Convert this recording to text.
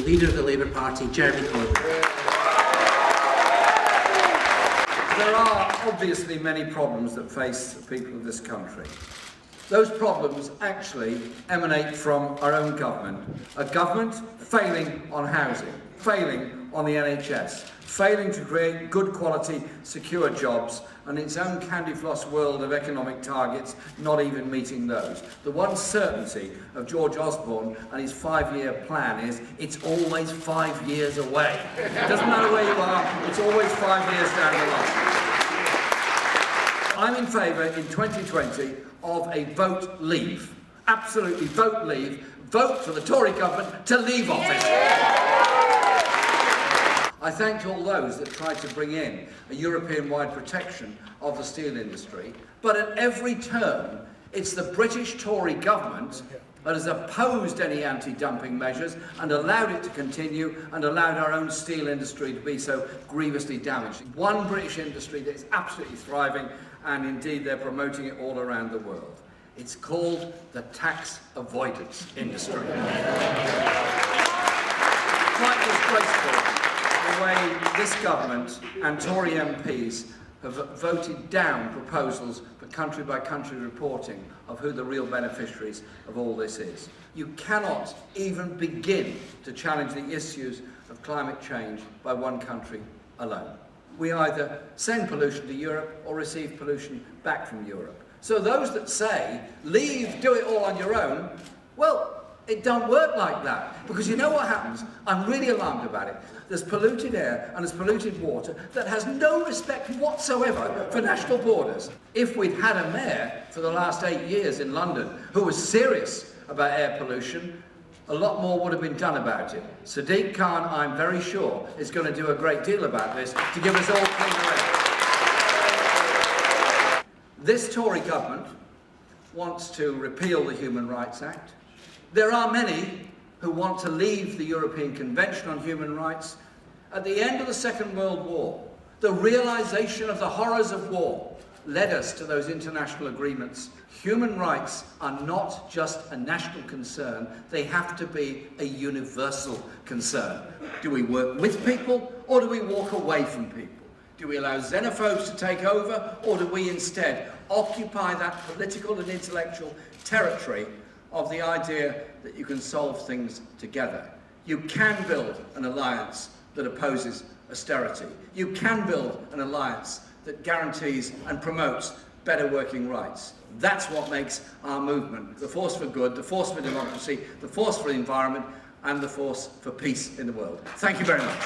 Leader of the Labour Party, Jeremy Corbyn. There are obviously many problems that face the people of this country. Those problems actually emanate from our own government. A government failing on housing, failing on the NHS, failing to create good quality, secure jobs, and its own candy-floss world of economic targets not even meeting those. The one certainty of George Osborne and his 5-year plan is it's always 5 years away. It doesn't matter where you are, it's always 5 years down the line. I'm in favour in 2020 of a vote leave. Absolutely vote leave. Vote for the Tory government to leave office. I thanked all those that tried to bring in a European-wide protection of the steel industry, but at every turn, it's the British Tory government that has opposed any anti-dumping measures and allowed it to continue and allowed our own steel industry to be so grievously damaged. One British industry that is absolutely thriving, and indeed they're promoting it all around the world. It's called the tax avoidance industry. Quite disgraceful the way this government and Tory MPs have voted down proposals for country-by-country reporting of who the real beneficiaries of all this is. You cannot even begin to challenge the issues of climate change by one country alone. We either send pollution to Europe or receive pollution back from Europe. So those that say, leave, do it all on your own, well, it don't work like that, because you know what happens? I'm really alarmed about it. There's polluted air and there's polluted water that has no respect whatsoever for national borders. If we'd had a mayor for the last 8 years in London who was serious about air pollution, a lot more would have been done about it. Sadiq Khan, I'm very sure, is going to do a great deal about this to give us all cleaner air. This Tory government wants to repeal the Human Rights Act. There are many who want to leave the European Convention on Human Rights. At the end of the Second World War, the realization of the horrors of war led us to those international agreements. Human rights are not just a national concern, they have to be a universal concern. Do we work with people or do we walk away from people? Do we allow xenophobes to take over, or do we instead occupy that political and intellectual territory of the idea that you can solve things together? You can build an alliance that opposes austerity. You can build an alliance that guarantees and promotes better working rights. That's what makes our movement the force for good, the force for democracy, the force for the environment, and the force for peace in the world. Thank you very much.